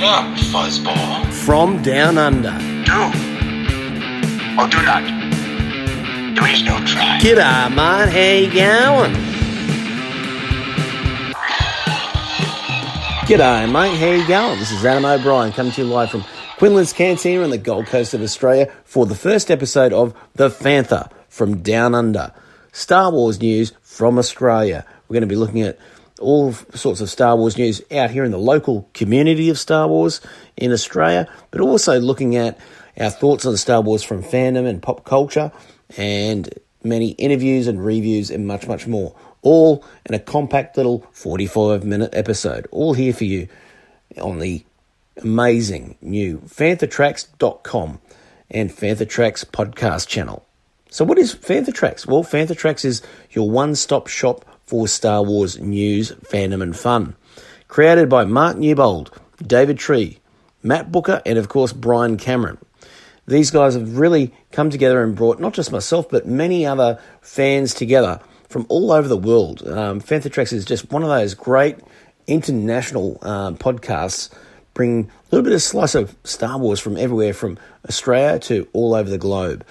up, fuzzball. From Down Under. Do or do not. There is no try. G'day, mate. How you going? G'day, mate. How you going? This is Adam O'Brien coming to you live from Quinlan's Cantina on the Gold Coast of Australia for the first episode of the Fantha From Down Under. Star Wars news from Australia. We're going to be looking at all sorts of Star Wars news out here in the local community of Star Wars in Australia, but also looking at our thoughts on Star Wars from fandom and pop culture, and many interviews and reviews and much, much more. All in a compact little 45-minute episode. All here for you on the amazing new FanthaTracks.com and Fantha Tracks podcast channel. So what is Fantha Tracks? Well, Fantha Tracks is your one-stop shop for Star Wars news, fandom and fun. Created by Mark Newbold, David Tree, Matt Booker and of course Brian Cameron. These guys have really come together and brought not just myself but many other fans together from all over the world. Fantha Tracks is just one of those great international podcasts, bring a little bit of slice of Star Wars from everywhere, from Australia to all over the globe.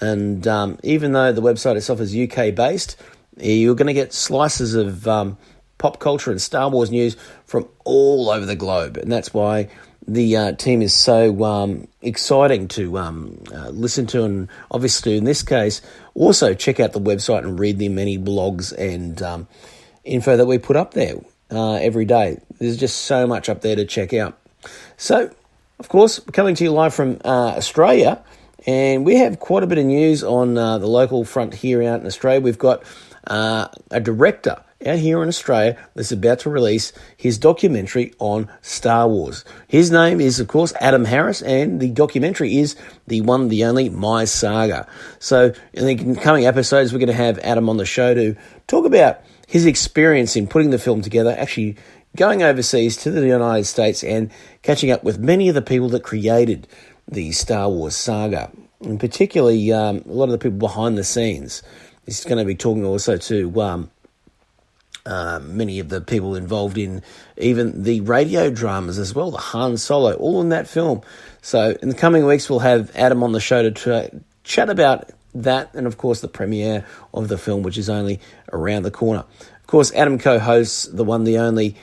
And even though the website itself is UK-based, you're going to get slices of pop culture and Star Wars news from all over the globe. And that's why the team is so exciting to listen to, and obviously in this case also check out the website and read the many blogs and info that we put up there every day. There's just so much up there to check out. So, of course, we're coming to you live from Australia, and we have quite a bit of news on the local front here out in Australia. We've got a director out here in Australia that's about to release his documentary on Star Wars. His name is, of course, Adam Harris, and the documentary is the one, the only, My Saga. So in the coming episodes, we're going to have Adam on the show to talk about his experience in putting the film together, actually going overseas to the United States and catching up with many of the people that created the Star Wars saga, and particularly a lot of the people behind the scenes. He's going to be talking also to many of the people involved in even the radio dramas as well, the Han Solo, all in that film. So in the coming weeks, we'll have Adam on the show to chat about that, and of course the premiere of the film, which is only around the corner. Of course, Adam co-hosts the one, the only,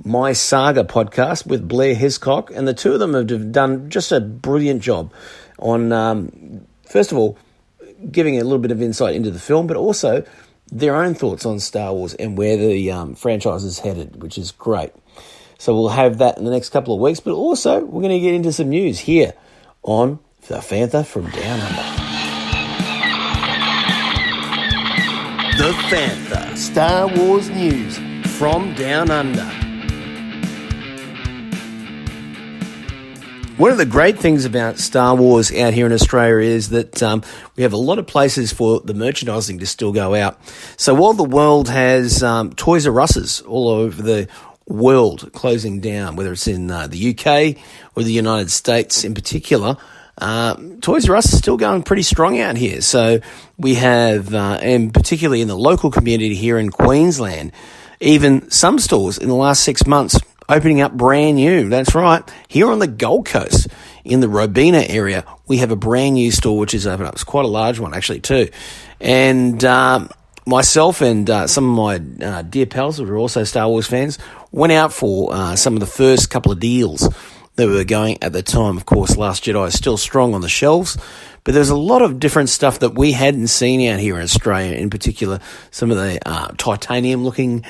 My Saga podcast with Blair Hiscock, and the two of them have done just a brilliant job on, first of all, giving a little bit of insight into the film, but also their own thoughts on Star Wars and where the franchise is headed, which is great. So we'll have that in the next couple of weeks, but also we're going to get into some news here on the Fantha From Down Under. The Fantha, Star Wars news from Down Under. One of the great things about Star Wars out here in Australia is that we have a lot of places for the merchandising to still go out. So while the world has Toys R Us's all over the world closing down, whether it's in the UK or the United States in particular, Toys R Us is still going pretty strong out here. So we have, and particularly in the local community here in Queensland, even some stores in the last 6 months opening up brand new. That's right. Here on the Gold Coast, in the Robina area, we have a brand new store which is open up. It's quite a large one, actually, too. And myself and some of my dear pals who are also Star Wars fans went out for some of the first couple of deals that were going at the time. Of course, Last Jedi is still strong on the shelves, but there's a lot of different stuff that we hadn't seen out here in Australia, in particular some of the titanium-looking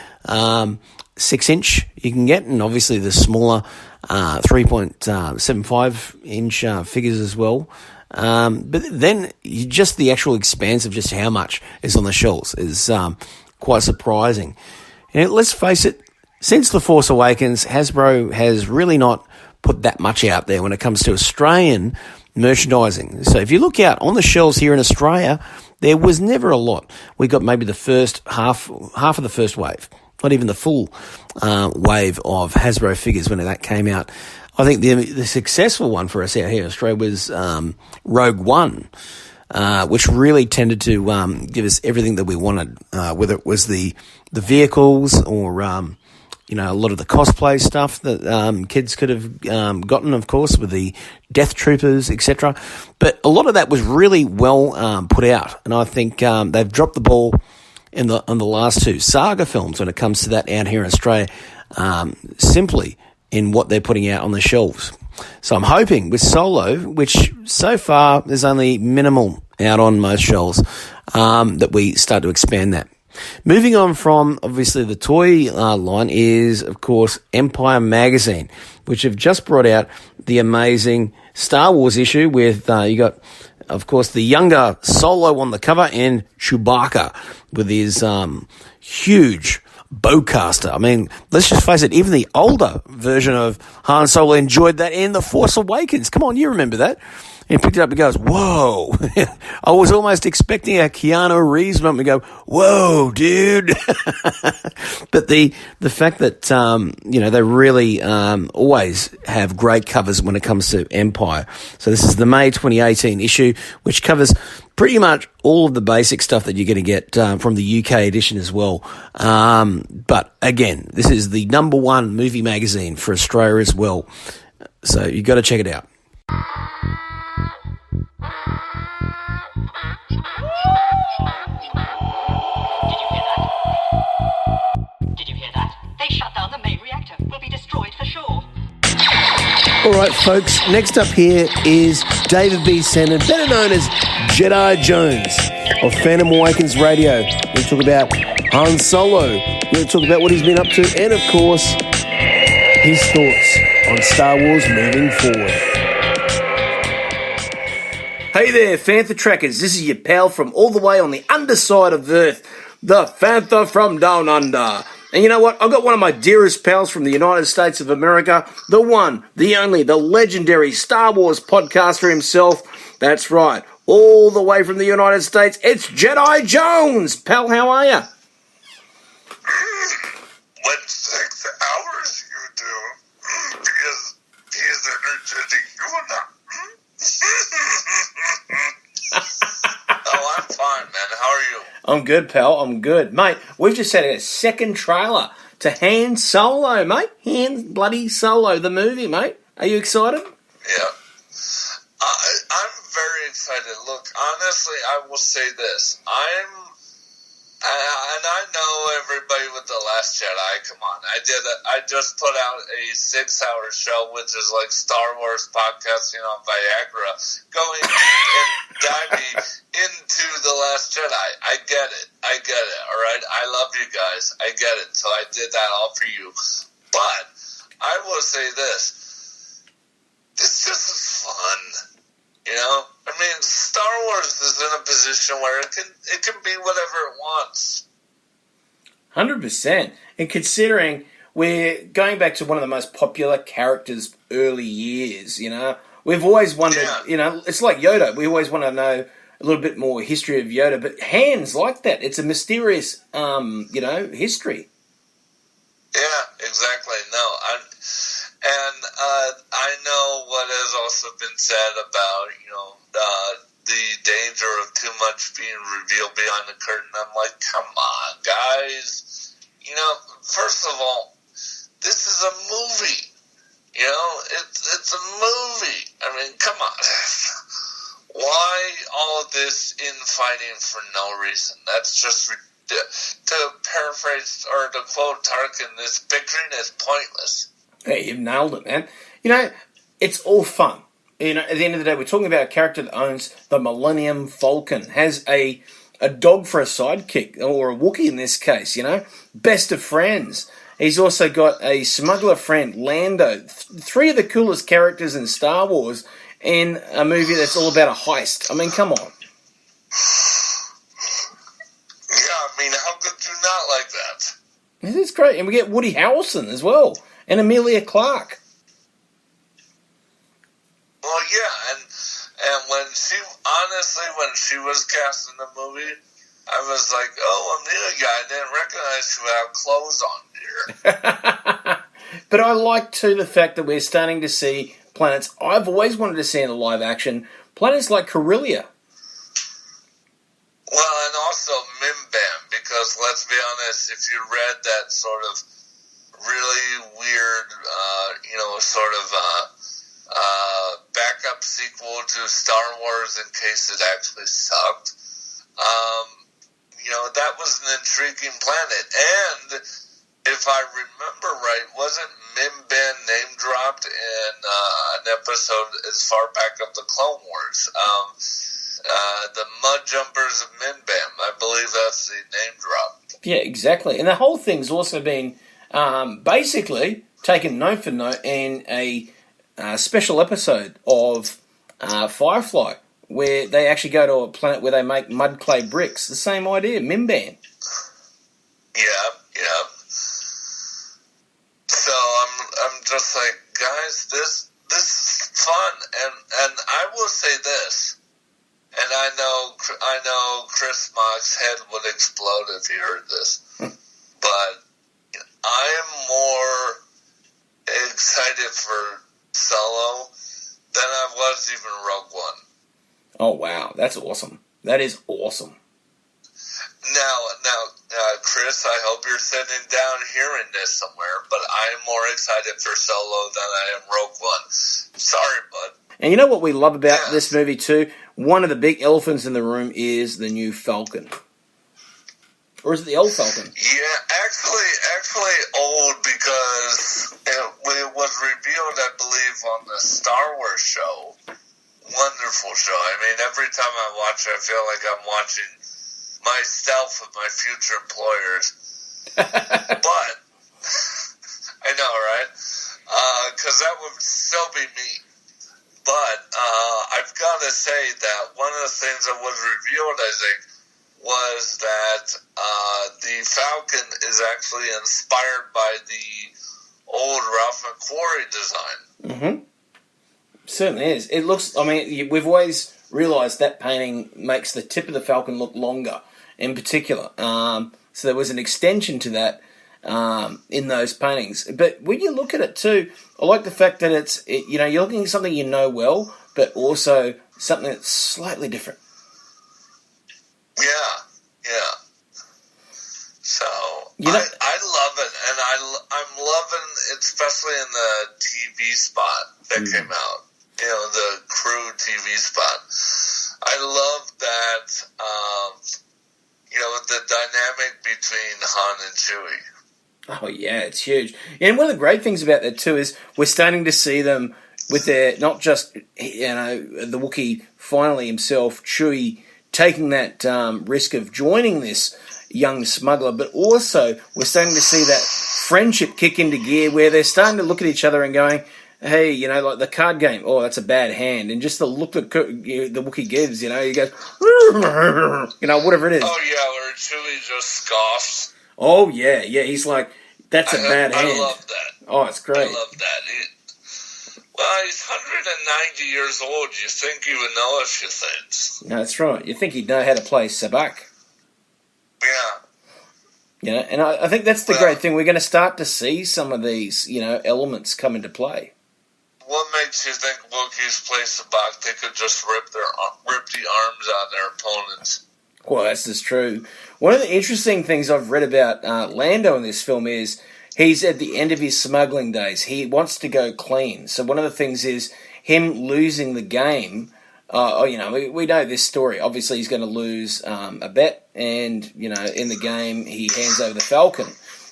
6-inch you can get, and obviously the smaller 3.75-inch figures as well. But then just the actual expanse of just how much is on the shelves is quite surprising. And let's face it, since The Force Awakens, Hasbro has really not put that much out there when it comes to Australian merchandising. So if you look out on the shelves here in Australia, there was never a lot. We got maybe the first half of the first wave, not even the full wave of Hasbro figures when that came out. I think the successful one for us out here in Australia was Rogue One, which really tended to give us everything that we wanted, whether it was the vehicles or a lot of the cosplay stuff that kids could have gotten, of course, with the Death Troopers, etc. But a lot of that was really well put out, and I think they've dropped the ball on the last two Saga films when it comes to that out here in Australia, simply in what they're putting out on the shelves. So I'm hoping with Solo, which so far there's only minimal out on most shelves, that we start to expand that. Moving on from, obviously, the toy line is, of course, Empire Magazine, which have just brought out the amazing Star Wars issue with, you got, of course, the younger Solo on the cover and Chewbacca with his huge bowcaster. I mean, let's just face it, even the older version of Han Solo enjoyed that in The Force Awakens. Come on, you remember that. He picked it up and goes, whoa. I was almost expecting a Keanu Reeves moment. We go, whoa, dude. But the fact that, they really always have great covers when it comes to Empire. So this is the May 2018 issue, which covers pretty much all of the basic stuff that you're going to get from the UK edition as well. But again, this is the number one movie magazine for Australia as well. So you've got to check it out. Did you hear that? They shut down the main reactor. Will be destroyed for sure. All right, folks, next up here is David B. Senden, better known as Jedi Jones of Phantom Awakens Radio. We'll talk about Han Solo. We'll talk about what he's been up to and, of course, his thoughts on Star Wars moving forward. Hey there, Fantha Trackers. This is your pal from all the way on the underside of Earth, the Fantha From Down Under. And you know what? I've got one of my dearest pals from the United States of America, the one, the only, the legendary Star Wars podcaster himself. That's right, all the way from the United States, it's Jedi Jones. Pal, how are you? What 6 hours you do? Because he's energetic, you are not. Oh, I'm fine, man. How are you? I'm good, pal. I'm good. Mate, we've just had a second trailer to Han Solo, mate. Han bloody Solo, the movie, mate. Are you excited? Yeah. I'm very excited. Look, honestly, I will say this. And I know everybody with The Last Jedi, come on. I just put out a 6-hour show, which is like Star Wars podcasting on Viagra, going and diving into The Last Jedi. I get it, all right? I love you guys. I get it. So I did that all for you. But I will say this. This just is fun. You know, I mean, Star Wars is in a position where it can be whatever it wants. 100%. And considering we're going back to one of the most popular characters early years, we've always wondered, it's like Yoda. We always want to know a little bit more history of Yoda, but Han's like that. It's a mysterious, history. Yeah, exactly. No, I know what has also been said about, the danger of too much being revealed behind the curtain. I'm like, come on, guys. First of all, this is a movie. It's a movie. I mean, come on. Why all of this infighting for no reason? That's just to paraphrase or to quote Tarkin, this bickering is pointless. Hey, you've nailed it, man. It's all fun. At the end of the day, we're talking about a character that owns the Millennium Falcon, has a dog for a sidekick, or a Wookiee in this case, best of friends. He's also got a smuggler friend, Lando. 3 of the coolest characters in Star Wars in a movie that's all about a heist. I mean, come on. Yeah, I mean, how could you not like that? This is great. And we get Woody Harrelson as well, and Emilia Clarke. Well, yeah, and when she was cast in the movie, I was like, oh, Amelia, I didn't recognize you had clothes on here. But I like, too, the fact that we're starting to see planets I've always wanted to see in live action, planets like Corellia. Well, and also Mimbam, because let's be honest, if you read that sort of really weird, sort of backup sequel to Star Wars in case it actually sucked. That was an intriguing planet. And if I remember right, wasn't Mimban name dropped in an episode as far back of the Clone Wars? The Mud Jumpers of Minbam. I believe that's the name drop. Yeah, exactly. And the whole thing's also been basically taken note for note in a special episode of Firefly, where they actually go to a planet where they make mud clay bricks. The same idea, Mimban. Yeah. So I'm just like, guys, this is fun, and I will say this, and I know Chris Mock's head would explode if he heard this, but I am more excited for Solo than I was even Rogue One. Oh, wow. That's awesome. That is awesome. Now, Chris, I hope you're sitting down hearing this somewhere, but I am more excited for Solo than I am Rogue One. Sorry, bud. And you know what we love about this movie, too? One of the big elephants in the room is the new Falcon. Or is it the old Falcon? Yeah, actually old, because it was revealed, I believe, on the Star Wars show. Wonderful show. I mean, every time I watch it, I feel like I'm watching myself with my future employers. But, I know, right? Because that would still be me. But I've got to say that one of the things that was revealed, I think, was that the Falcon is actually inspired by the old Ralph McQuarrie design. Mm-hmm. Certainly is. It looks, I mean, we've always realised that painting makes the tip of the Falcon look longer, in particular. So there was an extension to that in those paintings. But when you look at it too, I like the fact that you're looking at something you know well, but also something that's slightly different. Yeah. So I love it, and I'm loving, especially in the TV spot that came out. The crew TV spot. I love that. The dynamic between Han and Chewie. Oh yeah, it's huge. And one of the great things about that too is we're starting to see them with their, not just the Wookiee finally himself, Chewie, taking that risk of joining this young smuggler, but also we're starting to see that friendship kick into gear where they're starting to look at each other and going, hey, like the card game, oh, that's a bad hand. And just the look that the Wookiee gives, he goes, whatever it is. Oh, yeah, where Chewie just scoffs. Oh, yeah, he's like, that's a bad hand. I love that. Oh, it's great. I love that. He's 190 years old. You think he would know a few things. No, that's right. You think he'd know how to play sabak. Yeah. And I think that's the great thing. We're going to start to see some of these, elements come into play. What makes you think Wookiees play sabak? They could just rip the arms out of their opponents. Well, that's just true. One of the interesting things I've read about Lando in this film is he's at the end of his smuggling days. He wants to go clean. So one of the things is him losing the game. We know this story. Obviously, he's going to lose a bet, and in the game he hands over the Falcon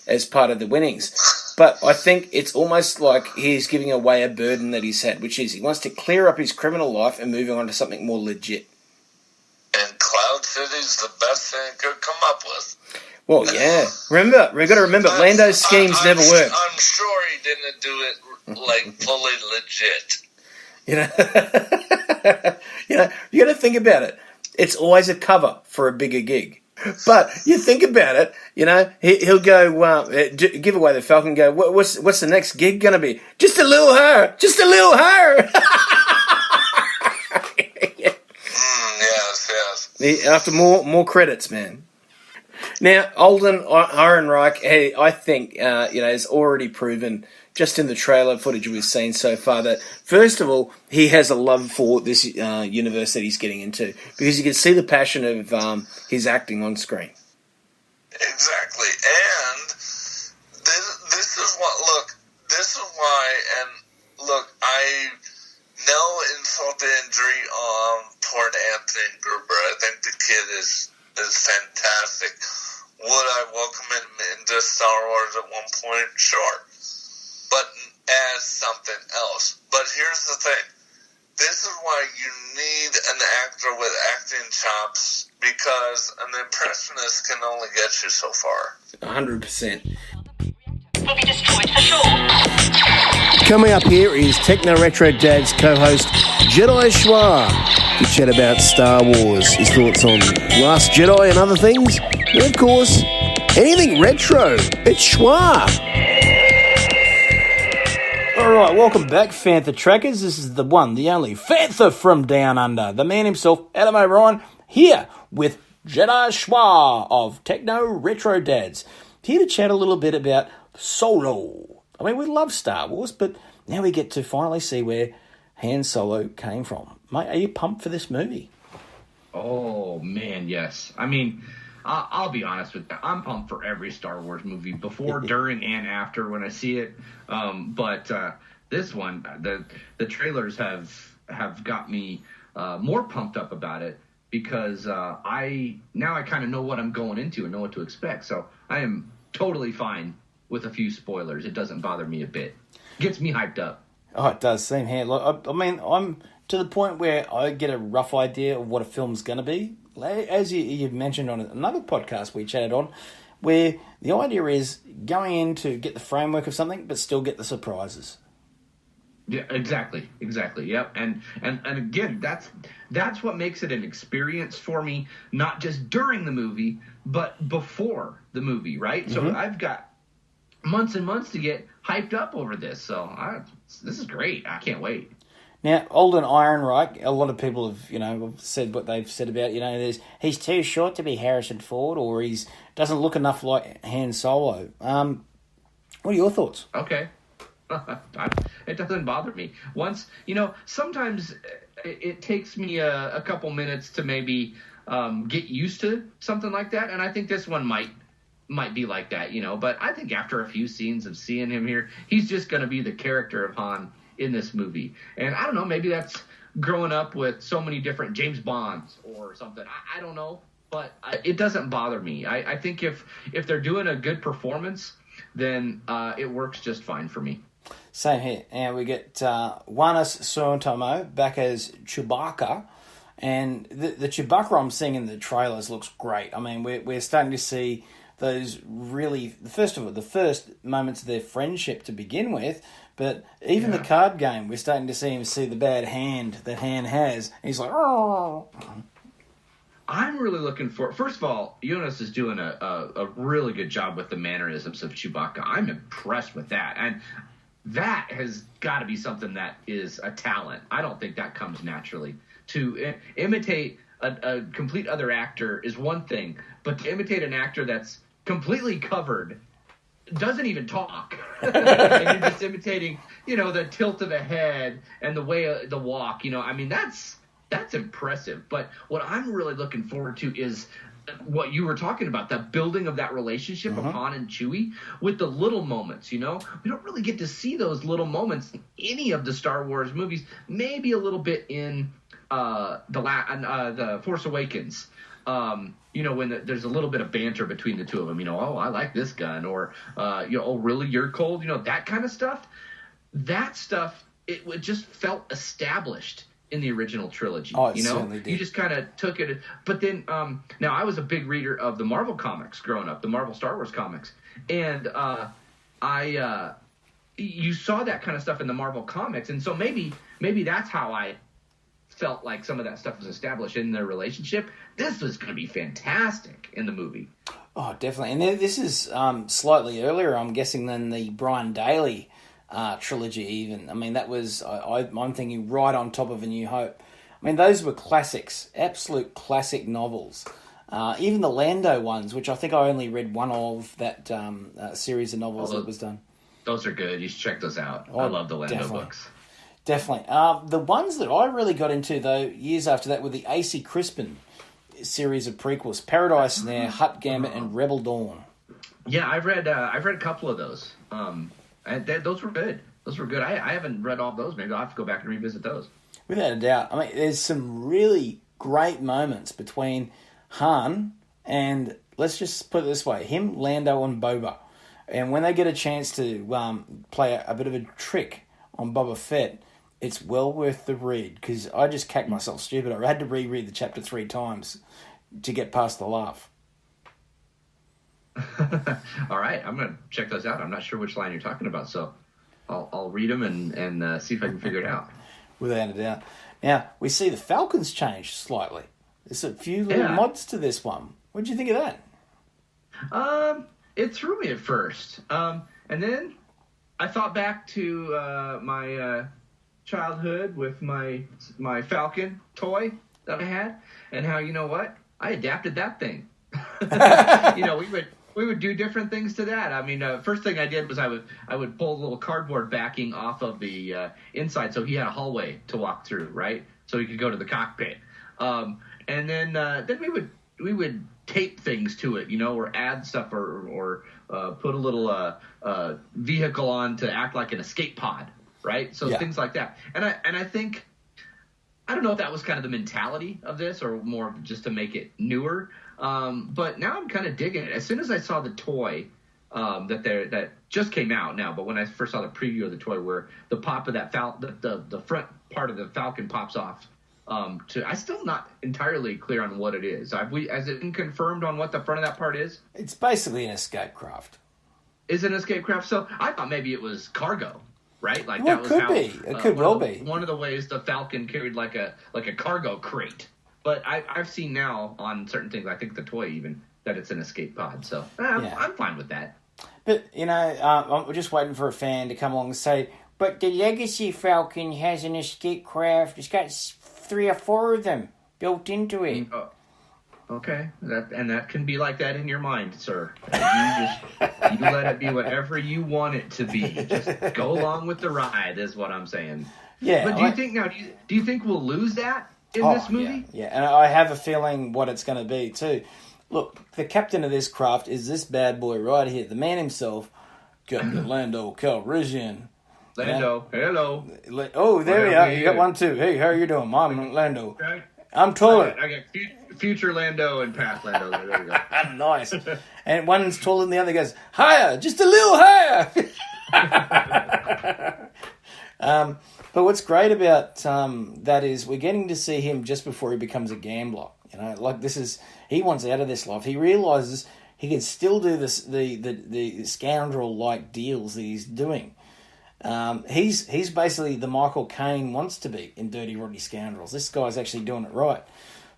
as part of the winnings. But I think it's almost like he's giving away a burden that he's had, which is he wants to clear up his criminal life and moving on to something more legit. And Cloud City's the best thing it could come up with. Well, yeah. We've got to remember, Lando's schemes never work. I'm sure he didn't do it like fully legit. You got to think about it. It's always a cover for a bigger gig. But you think about it, he'll go give away the Falcon. And go, what's the next gig gonna be? Just a little her. Yes. After more credits, man. Now, Alden Ehrenreich, I think, has already proven, just in the trailer footage we've seen so far, that, first of all, he has a love for this universe that he's getting into, because you can see the passion of his acting on screen. Exactly. And this is why, and look, I no insult to injury toward Anthony Gruber. I think the kid is fantastic. Would I welcome him into Star Wars at one point? Sure. But as something else. But here's the thing. This is why you need an actor with acting chops, because an impressionist can only get you so far. 100%. Will be destroyed for sure. Coming up here is TechnoRetroDads co-host Jedi Shua. We chat about Star Wars, his thoughts on Last Jedi and other things. And of course, anything retro. It's Shua. All right, welcome back, Fantha Trackers. This is the one, the only Fantha from Down Under. The man himself, Adam O'Brien, here with Jedi Shua of TechnoRetroDads. Here to chat a little bit about Solo. I mean, we love Star Wars, but now we get to finally see where Han Solo came from. Mate, are you pumped for this movie? Oh, man, yes. I mean, I'll be honest with you. I'm pumped for every Star Wars movie, before, during, and after when I see it. But this one, the trailers have got me more pumped up about it, because I kind of know what I'm going into and know what to expect. So I am totally fine with a few spoilers. It doesn't bother me a bit. Gets me hyped up. Oh, it does seem here. I mean, I'm to the point where I get a rough idea of what a film's going to be. As you mentioned on another podcast we chatted on, where the idea is going in to get the framework of something, but still get the surprises. Yeah, exactly. Yep. And again, that's what makes it an experience for me, not just during the movie, but before the movie, right? Mm-hmm. So I've got months and months to get hyped up over this. So this is great. I can't wait. Now, Alden Ehrenreich, a lot of people have, said what they've said about, he's too short to be Harrison Ford, or he's doesn't look enough like Han Solo. What are your thoughts? Okay. It doesn't bother me. Sometimes it takes me a couple minutes to maybe get used to something like that, and I think this one might be like that, But I think after a few scenes of seeing him here, he's just going to be the character of Han in this movie. And I don't know, maybe that's growing up with so many different James Bonds or something. I don't know, but it doesn't bother me. I think if they're doing a good performance, then it works just fine for me. Same here. And we get Juanis Suotomo back as Chewbacca. And the Chewbacca I'm seeing in the trailers looks great. I mean, we're starting to see those really, the first moments of their friendship to begin with. But even the card game, we're starting to see him see the bad hand that Han has. And he's like, oh. I'm really looking for... First of all, Jonas is doing a really good job with the mannerisms of Chewbacca. I'm impressed with that. And that has got to be something that is a talent. I don't think that comes naturally. To imitate a complete other actor is one thing, but to imitate an actor that's completely covered, doesn't even talk, and you're just imitating, the tilt of the head and the way the walk, I mean, that's impressive. But what I'm really looking forward to is what you were talking about, the building of that relationship of Han and Chewie with the little moments, We don't really get to see those little moments in any of the Star Wars movies, maybe a little bit in the Force Awakens, when there's a little bit of banter between the two of them, oh, I like this gun, or, oh, really, you're cold, that kind of stuff. That stuff, it just felt established in the original trilogy. Oh, it certainly did. You just kind of took it. But then, now I was a big reader of the Marvel comics growing up, the Marvel Star Wars comics, and you saw that kind of stuff in the Marvel comics, and so maybe that's how I felt like some of that stuff was established in their relationship. This was going to be fantastic in the movie. Oh, definitely. And this is slightly earlier, I'm guessing, than the Brian Daley trilogy even. I mean, that was, I'm thinking, right on top of A New Hope. I mean, those were classics, absolute classic novels. Even the Lando ones, which I think I only read one of that series of novels that was done. Those are good. You should check those out. I love the Lando books. Definitely. The ones that I really got into, though, years after that, were the A.C. Crispin series of prequels: Paradise Snare, Hutt Gambit, and Rebel Dawn. Yeah, I've read a couple of those, and those were good. Those were good. I haven't read all those. Maybe I'll have to go back and revisit those. Without a doubt. I mean, there's some really great moments between Han and, let's just put it this way, him, Lando, and Boba. And when they get a chance to play a bit of a trick on Boba Fett, it's well worth the read, because I just cacked myself stupid. I had to reread the chapter 3 times to get past the laugh. All right, I'm going to check those out. I'm not sure which line you're talking about, so I'll read them and see if I can figure it out. Without a doubt. Now, we see the Falcons change slightly. There's a few little mods to this one. What did you think of that? It threw me at first. And then I thought back to my childhood with my Falcon toy that I had, and how, you know what? I adapted that thing. We would do different things to that. I mean, first thing I did was I would pull a little cardboard backing off of the inside, so he had a hallway to walk through, right? So he could go to the cockpit. And then we would tape things to it, or add stuff or put a little vehicle on to act like an escape pod, right? So things like that. And I think, I don't know if that was kind of the mentality of this or more just to make it newer. But now I'm kind of digging it. As soon as I saw the toy that just came out now, but when I first saw the preview of the toy where the pop of that the front part of the Falcon pops off, I'm still not entirely clear on what it is. Has it been confirmed on what the front of that part is? It's basically an escape craft. Is it an escape craft? So I thought maybe it was cargo. Right, like well, that was it could how, be. It could well be. One of the ways the Falcon carried like a cargo crate. But I've seen now on certain things, I think the toy even, that it's an escape pod. So I'm fine with that. But, I'm just waiting for a fan to come along and say, but the Legacy Falcon has an escape craft. It's got 3 or 4 of them built into it. Okay, that can be like that in your mind, sir. You let it be whatever you want it to be. Just go along with the ride, is what I'm saying. Yeah. But do you think we'll lose that in this movie? Yeah, and I have a feeling what it's going to be too. Look, the captain of this craft is this bad boy right here, the man himself, Captain Lando Calrissian. Lando, hello. Oh, there we are. You got one too. Hey, how are you doing? I'm Lando. Okay. I'm taller. I got future Lando and past Lando. There we go. Nice. And one's taller than the other. Goes higher, just a little higher. But what's great about that is we're getting to see him just before he becomes a gambler. He wants out of this life. He realizes he can still do this the scoundrel-like deals that he's doing. He's basically the Michael Caine wants to be in Dirty Roddy Scoundrels. This guy's actually doing it right.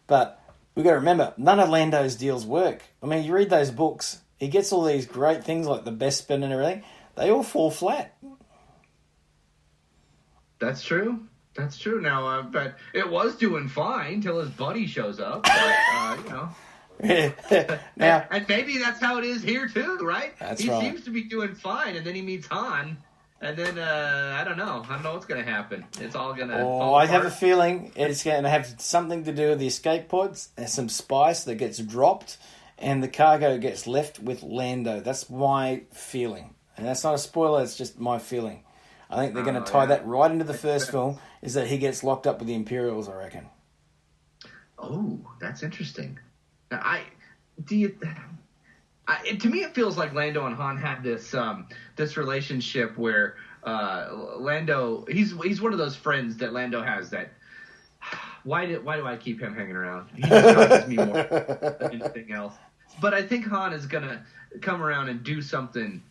But we've got to remember, none of Lando's deals work. I mean, you read those books, he gets all these great things like the best spin and everything. They all fall flat. That's true. Now, but it was doing fine till his buddy shows up. But, Now, and maybe that's how it is here too, right? He right. seems to be doing fine, and then he meets Han, and then I don't know what's going to happen. It's all going to. I have a feeling it's going to have something to do with the escape pods. There's some spice that gets dropped, and the cargo gets left with Lando. That's my feeling, and that's not a spoiler. It's just my feeling. I think they're going to tie that right into the first film. Is that he gets locked up with the Imperials? I reckon. Oh, that's interesting. Now, to me, it feels like Lando and Han had this relationship where Lando he's one of those friends that Lando has that. Why do I keep him hanging around? He distracts me more than anything else. But I think Han is gonna come around and do something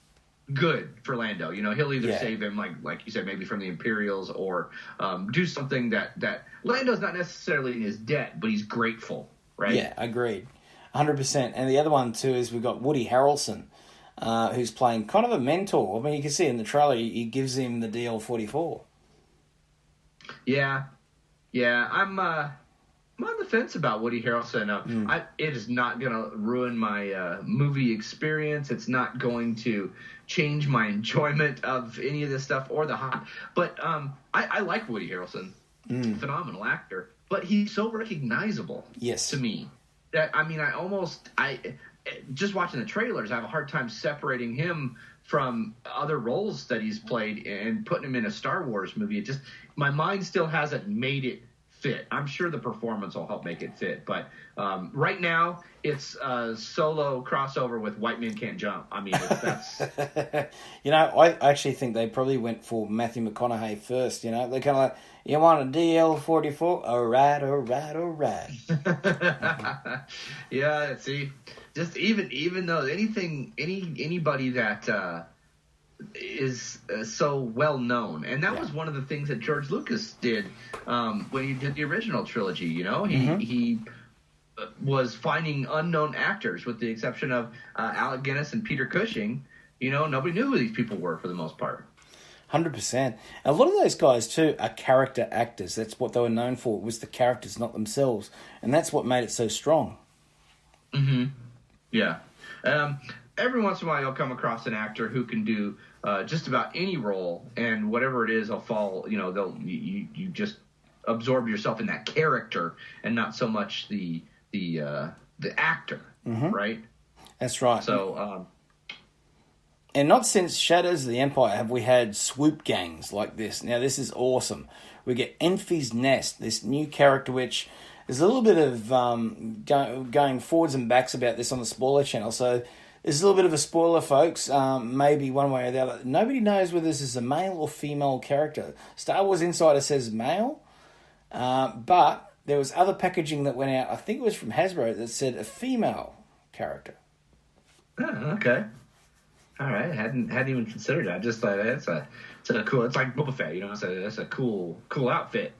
good for Lando. He'll either save him, like you said, maybe from the Imperials, or do something that Lando's not necessarily in his debt, but he's grateful. Right? Yeah, agreed. 100%. And the other one, too, is we've got Woody Harrelson, who's playing kind of a mentor. I mean, you can see in the trailer, he gives him the DL-44. Yeah. I'm on the fence about Woody Harrelson. It is not going to ruin my movie experience. It's not going to change my enjoyment of any of this stuff or the hot. But I like Woody Harrelson. Phenomenal actor. But he's so recognizable to me that, I mean, I just watching the trailers, I have a hard time separating him from other roles that he's played and putting him in a Star Wars movie. It just, my mind still hasn't made it fit. I'm sure the performance will help make it fit, but right now it's a solo crossover with White Man Can't Jump. I mean, that's I actually think they probably went for Matthew McConaughey first. They're kind of like, you want a DL-44? All right. Yeah, see, just even though anybody that is so well known, and that was one of the things that George Lucas did when he did the original trilogy. He was finding unknown actors, with the exception of Alec Guinness and Peter Cushing. Nobody knew who these people were for the most part. 100%. A lot of those guys too are character actors. That's what they were known for, was the characters, not themselves, and that's what made it so strong. Mm-hmm. Yeah. Every once in a while, you'll come across an actor who can do just about any role, and whatever it is, they'll fall. You just absorb yourself in that character, and not so much the actor, right? That's right. So, and not since Shadows of the Empire have we had swoop gangs like this. Now, this is awesome. We get Enfy's Nest, this new character, which there's a little bit of going forwards and backs about this on the spoiler channel. So there's a little bit of a spoiler, folks. Maybe one way or the other. Nobody knows whether this is a male or female character. Star Wars Insider says male, but there was other packaging that went out. I think it was from Hasbro that said a female character. Oh, okay. All right, hadn't even considered that. Just like it's a cool. It's like Boba Fett, That's a cool outfit.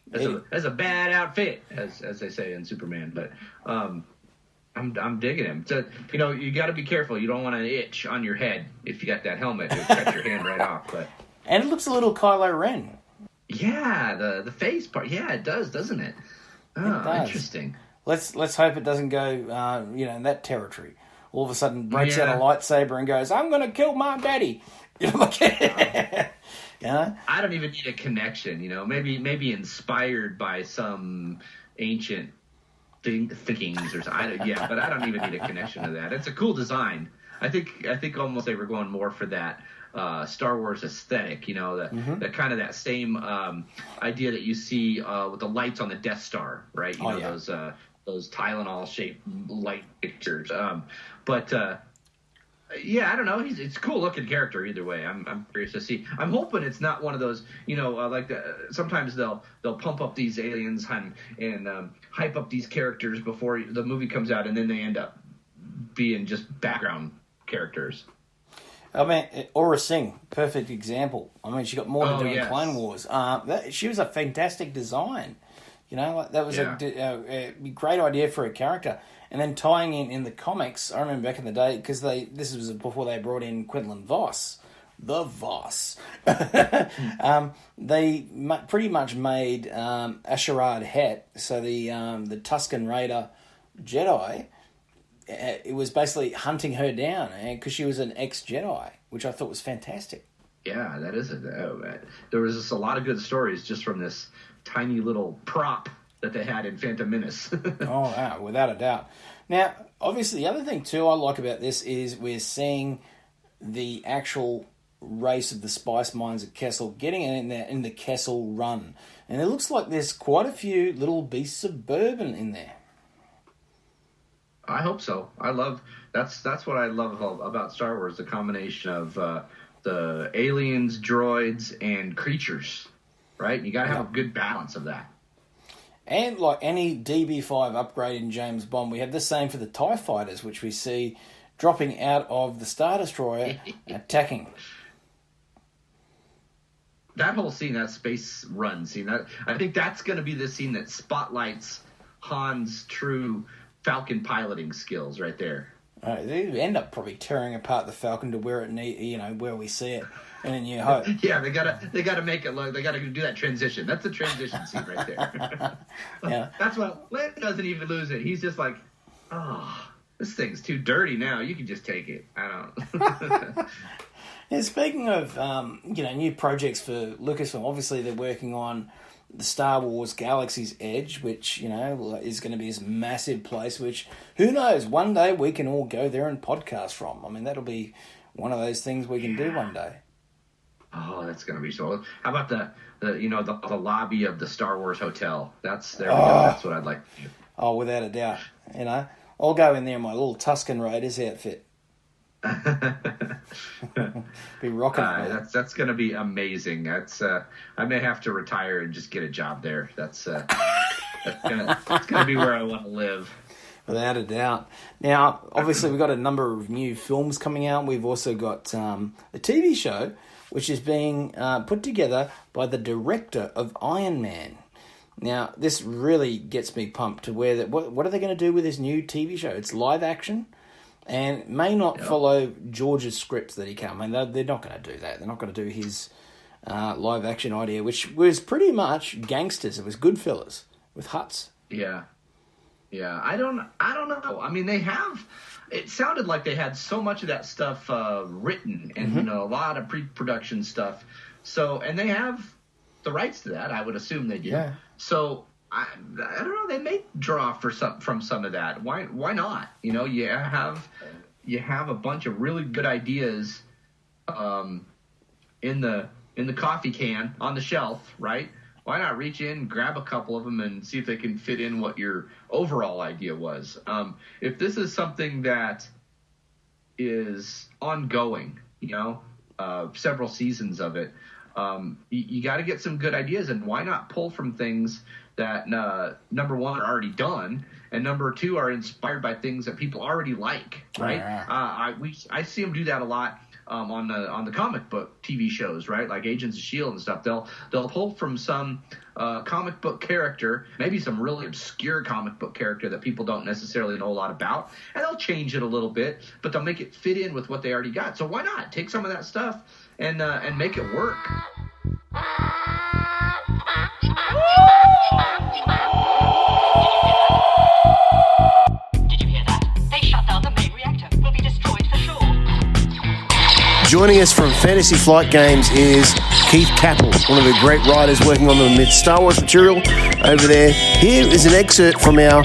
That's a bad outfit, as they say in Superman. But I'm digging him. So, you got to be careful. You don't want an itch on your head if you got that helmet. It'll cut your hand right off. But and it looks a little Kylo Ren. Yeah, the face part. Yeah, it does, doesn't it? Oh, it does. Interesting. Let's hope it doesn't go in that territory. All of a sudden breaks out a lightsaber and goes, I'm going to kill my daddy. I don't even need a connection, maybe inspired by some ancient thinkings or something. But I don't even need a connection to that. It's a cool design. I think almost they were going more for that Star Wars aesthetic, that kind of that same idea that you see with the lights on the Death Star, right? Those Tylenol-shaped light pictures. I don't know. It's a cool-looking character either way. I'm curious to see. I'm hoping it's not one of those, sometimes they'll pump up these aliens and hype up these characters before the movie comes out, and then they end up being just background characters. I mean, Aura Singh, perfect example. I mean, she got more to do in Clone Wars. She was a fantastic design. That was a great idea for a character. And then tying in the comics, I remember back in the day, because this was before they brought in Quinlan Vos, the Vos. They pretty much made Asherad Het, so the Tusken Raider Jedi. It was basically hunting her down because she was an ex-Jedi, which I thought was fantastic. Yeah, that is there was just a lot of good stories just from this tiny little prop that they had in Phantom Menace. Oh, wow, without a doubt. Now, obviously, the other thing, too, I like about this is we're seeing the actual race of the Spice Mines at Kessel getting in the Kessel Run. And it looks like there's quite a few little beasts of bourbon in there. I hope so. That's what I love about Star Wars, the combination of the aliens, droids, and creatures, right? You got to have a good balance of that. And like any DB5 upgrade in James Bond, we have the same for the TIE fighters, which we see dropping out of the Star Destroyer, attacking. That whole scene, that space run scene, I think that's going to be the scene that spotlights Han's true Falcon piloting skills right there. They end up probably tearing apart the Falcon to where where we see it. And then you hope. Yeah, they gotta make it look. They gotta do that transition. That's the transition scene right there. Yeah, that's what Lynn doesn't even lose it. He's just like, oh, this thing's too dirty now. You can just take it. I don't. And speaking of new projects for Lucasfilm, obviously they're working on the Star Wars Galaxy's Edge, which is going to be this massive place. Which who knows? One day we can all go there and podcast from. I mean, that'll be one of those things we can do one day. Oh, that's gonna be so. How about the lobby of the Star Wars hotel? That's there. That's what I'd like to do. Oh, without a doubt. I'll go in there in my little Tusken Raiders outfit. Be rocking it. That's gonna be amazing. That's I may have to retire and just get a job there. That's gonna be where I want to live. Without a doubt. Now, obviously, we've got a number of new films coming out. We've also got a TV show, which is being put together by the director of Iron Man. Now, this really gets me pumped to where what are they going to do with this new TV show? It's live action and may not follow George's script that he came. I mean, they're not going to do that. They're not going to do his live action idea, which was pretty much gangsters. It was Goodfellas with Huts. Yeah. Yeah, I don't know. I mean, it sounded like they had so much of that stuff written and a lot of pre-production stuff. So, and they have the rights to that. I would assume they do. Yeah. So, I don't know. They may draw from some of that. Why not? You know, you have a bunch of really good ideas in the coffee can on the shelf, right? Why not reach in, grab a couple of them, and see if they can fit in what your overall idea was? If this is something that is ongoing, several seasons of it, you got to get some good ideas, and why not pull from things that, number one, are already done, and number two, are inspired by things that people already like, right? I see them do that a lot. On the comic book TV shows, right? Like Agents of S.H.I.E.L.D. and stuff. They'll pull from some comic book character, maybe some really obscure comic book character that people don't necessarily know a lot about, and they'll change it a little bit, but they'll make it fit in with what they already got. So why not take some of that stuff and make it work? Did you hear that? They shut down the main reactor. Will be destroyed for sure. Joining us from Fantasy Flight Games is Keith Kappel, one of the great writers working on the Star Wars material over there. Here is an excerpt from our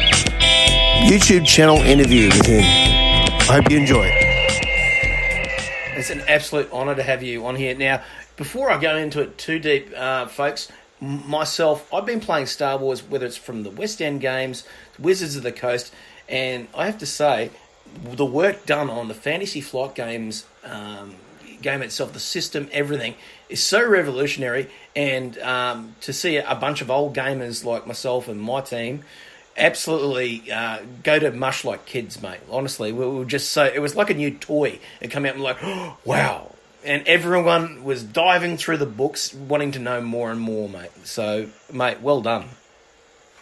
YouTube channel interview with him. I hope you enjoy it. It's an absolute honour to have you on here. Now, before I go into it too deep, folks, myself, I've been playing Star Wars, whether it's from the West End games, Wizards of the Coast, and I have to say, the work done on the Fantasy Flight Games game itself, the system, everything, is so revolutionary, and to see a bunch of old gamers like myself and my team absolutely go to mush like kids, mate. Honestly, we were just so, it was like a new toy. It came out and like, oh, wow. And everyone was diving through the books, wanting to know more and more, mate. So, mate, well done.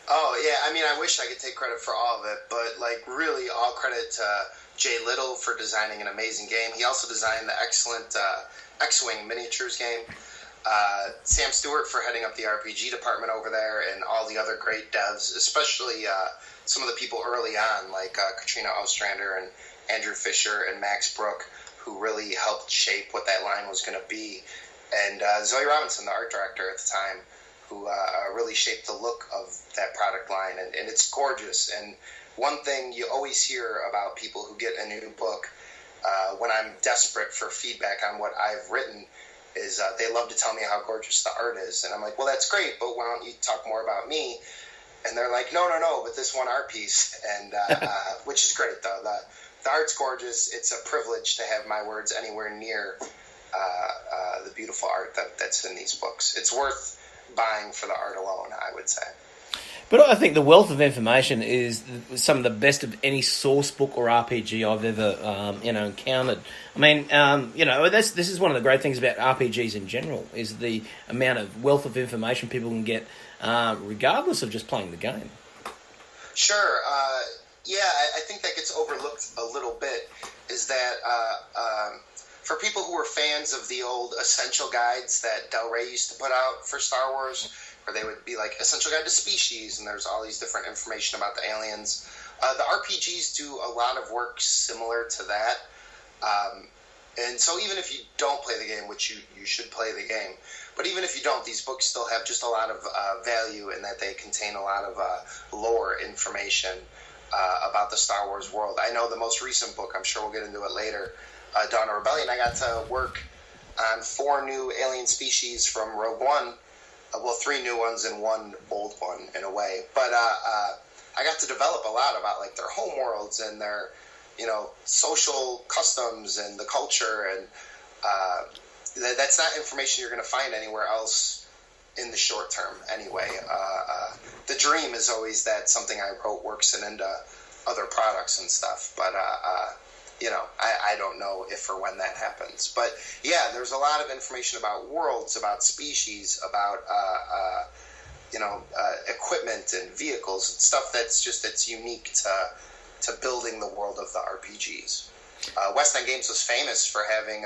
Oh, yeah, I mean, I wish I could take credit for all of it, but, like, really all credit to Jay Little for designing an amazing game. He also designed the excellent X-Wing miniatures game. Sam Stewart for heading up the RPG department over there, and all the other great devs, especially some of the people early on, like Katrina Ostrander and Andrew Fisher and Max Brook, who really helped shape what that line was going to be. And Zoe Robinson, the art director at the time, who really shaped the look of that product line, and it's gorgeous. And one thing you always hear about people who get a new book, when I'm desperate for feedback on what I've written, is they love to tell me how gorgeous the art is. And I'm like, well, that's great, but why don't you talk more about me? And they're like, no, but this one art piece, and which is great, though. The art's gorgeous. It's a privilege to have my words anywhere near the beautiful art that's in these books. It's worth buying for the art alone, I would say. But I think the wealth of information is some of the best of any source book or RPG I've ever, encountered. I mean, this is one of the great things about RPGs in general, is the amount of wealth of information people can get, regardless of just playing the game. Sure. I think that gets overlooked a little bit, is that for people who were fans of the old essential guides that Del Rey used to put out for Star Wars, where they would be like Essential Guide to Species, and there's all these different information about the aliens. The RPGs do a lot of work similar to that. And so even if you don't play the game, which you should play the game, but even if you don't, these books still have just a lot of value in that they contain a lot of lore information about the Star Wars world. I know the most recent book, I'm sure we'll get into it later, Dawn of Rebellion, I got to work on 4 new alien species from Rogue One. Well, 3 new ones and 1 old one in a way. But I got to develop a lot about like their home worlds and their, social customs and the culture, and that's not information you're going to find anywhere else in the short term. Anyway, the dream is always that something I wrote works into other products and stuff, but I don't know if or when that happens. But yeah, there's a lot of information about worlds, about species, about equipment and vehicles, stuff that's unique to building the world of the RPGs. West End Games was famous for having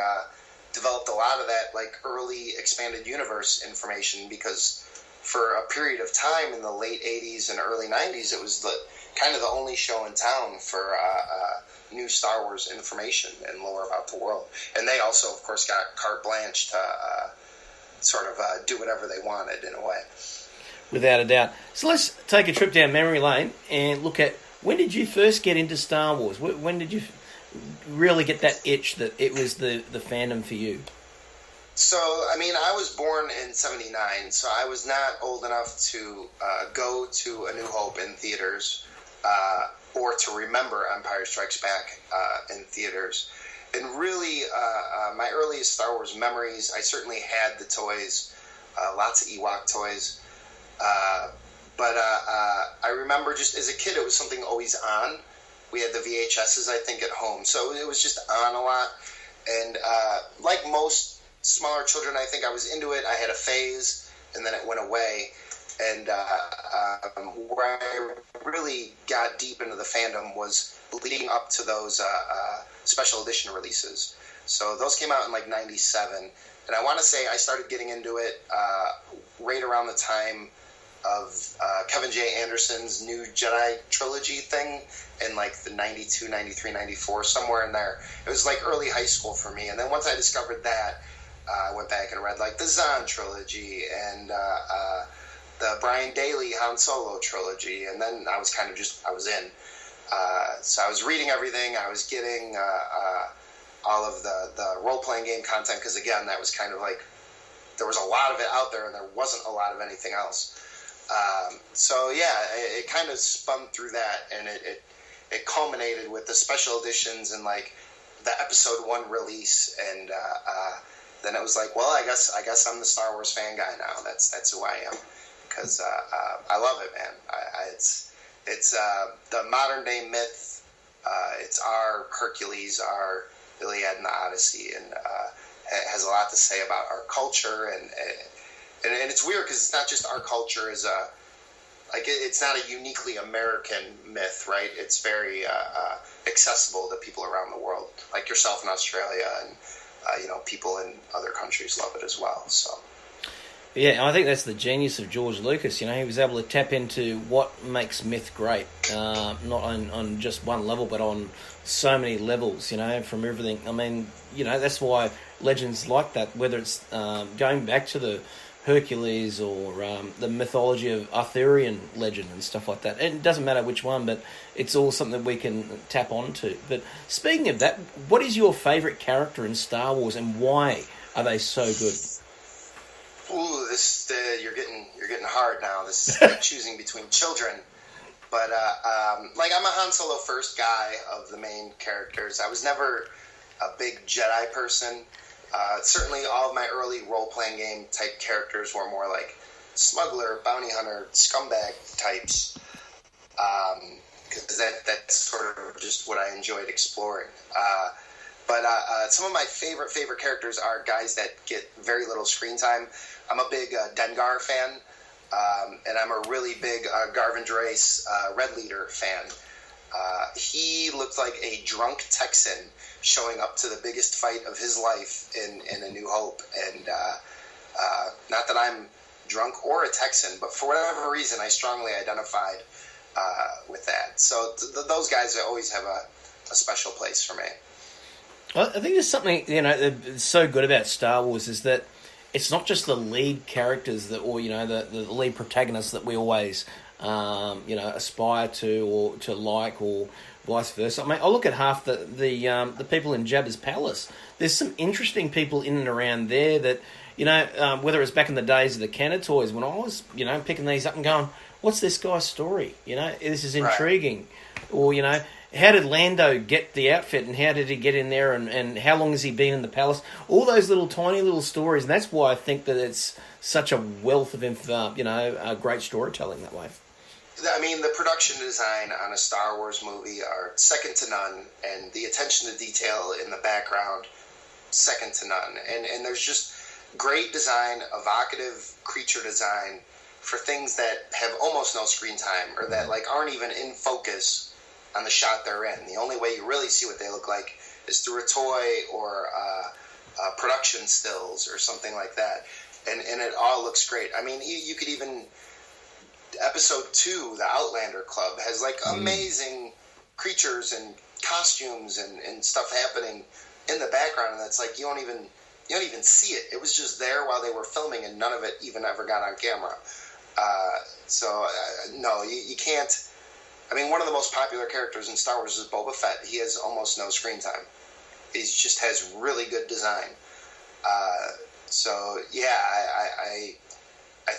developed a lot of that like early expanded universe information, because for a period of time in the late 80s and early 90s, it was kind of the only show in town for new Star Wars information and lore about the world. And they also, of course, got carte blanche to do whatever they wanted in a way. Without a doubt. So let's take a trip down memory lane and look at, when did you first get into Star Wars? When did you really get that itch that it was the fandom for you? So, I was born in 79, so I was not old enough to go to A New Hope in theaters or to remember Empire Strikes Back in theaters. And really, my earliest Star Wars memories, I certainly had the toys, lots of Ewok toys. But I remember just as a kid, it was something always on. We had the VHSs, I think, at home. So it was just on a lot. And like most smaller children, I think I was into it. I had a phase, and then it went away. And where I really got deep into the fandom was leading up to those special edition releases. So those came out in like 97. And I want to say I started getting into it right around the time of Kevin J. Anderson's new Jedi trilogy thing in like the 92, 93, 94, somewhere in there. It was like early high school for me. And then once I discovered that, I went back and read like the Zahn trilogy and the Brian Daley Han Solo trilogy. And then I was kind of I was in. So I was reading everything. I was getting all of the role-playing game content, because again, that was kind of like, there was a lot of it out there and there wasn't a lot of anything else. So yeah, it kind of spun through that, and it culminated with the special editions and like the episode 1 release, and then it was like, well, I guess I'm the Star Wars fan guy now. That's who I am, because I love it, man. It's the modern day myth. It's our Hercules, our Iliad and the Odyssey, and it has a lot to say about our culture, and it's weird because it's not just our culture as it's not a uniquely American myth, right? It's very accessible to people around the world, like yourself in Australia, and people in other countries love it as well. So. Yeah, I think that's the genius of George Lucas. He was able to tap into what makes myth great, not on just one level, but on so many levels, from everything. That's why legends like that, whether it's going back to the Hercules or the mythology of Arthurian legend and stuff like that. And it doesn't matter which one, but it's all something that we can tap onto. But speaking of that, what is your favourite character in Star Wars, and why are they so good? Ooh, you're getting hard now. This is like choosing between children. But I'm a Han Solo first guy of the main characters. I was never a big Jedi person. Certainly all of my early role-playing game type characters were more like smuggler, bounty hunter, scumbag types. Because that's sort of just what I enjoyed exploring. But some of my favorite characters are guys that get very little screen time. I'm a big Dengar fan, and I'm a really big Garvin Drace Red Leader fan. He looked like a drunk Texan showing up to the biggest fight of his life in A New Hope. And not that I'm drunk or a Texan, but for whatever reason, I strongly identified with that. So those guys always have a special place for me. Well, I think there's something that's so good about Star Wars is that it's not just the lead characters or the lead protagonists that we always aspire to or to like, or vice versa. I mean, I look at half the people in Jabba's palace. There's some interesting people in and around there that, whether it's back in the days of the Canna toys, when I was, picking these up and going, what's this guy's story? This is intriguing. Right. Or, how did Lando get the outfit, and how did he get in there, and how long has he been in the palace? All those little tiny little stories, and that's why I think that it's such a wealth of, great storytelling that way. I mean, the production design on a Star Wars movie are second to none, and the attention to detail in the background, second to none. And there's just great design, evocative creature design for things that have almost no screen time, or that aren't even in focus on the shot they're in. The only way you really see what they look like is through a toy or production stills or something like that. And it all looks great. I mean, you could even... Episode 2, the Outlander Club, has amazing creatures and costumes and stuff happening in the background, and that's you don't even see it. It was just there while they were filming, and none of it even ever got on camera. No, you can't. I mean, one of the most popular characters in Star Wars is Boba Fett. He has almost no screen time. He just has really good design.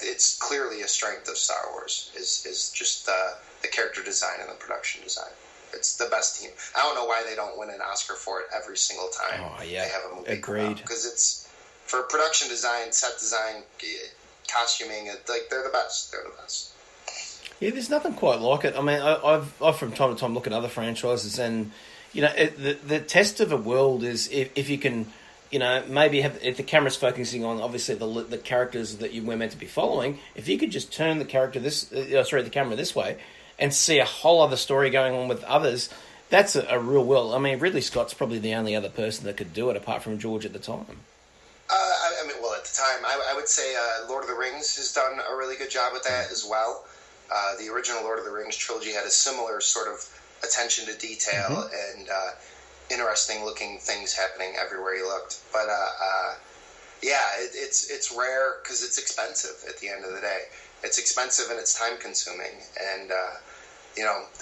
It's clearly a strength of Star Wars is just the character design and the production design. It's the best team. I don't know why they don't win an Oscar for it every single time they have a movie. Agreed. Because it's for production design, set design, costuming. They're the best. They're the best. Yeah, there's nothing quite like it. I mean, I've from time to time look at other franchises, and the test of a world is if you can. Maybe if the camera's focusing on obviously the characters that we're meant to be following, if you could just turn the camera this way, and see a whole other story going on with others, that's a real world. I mean, Ridley Scott's probably the only other person that could do it, apart from George at the time. At the time, I would say Lord of the Rings has done a really good job with that as well. The original Lord of the Rings trilogy had a similar sort of attention to detail and interesting looking things happening everywhere you looked. But it's rare because it's expensive at the end of the day. It's expensive and it's time consuming, and the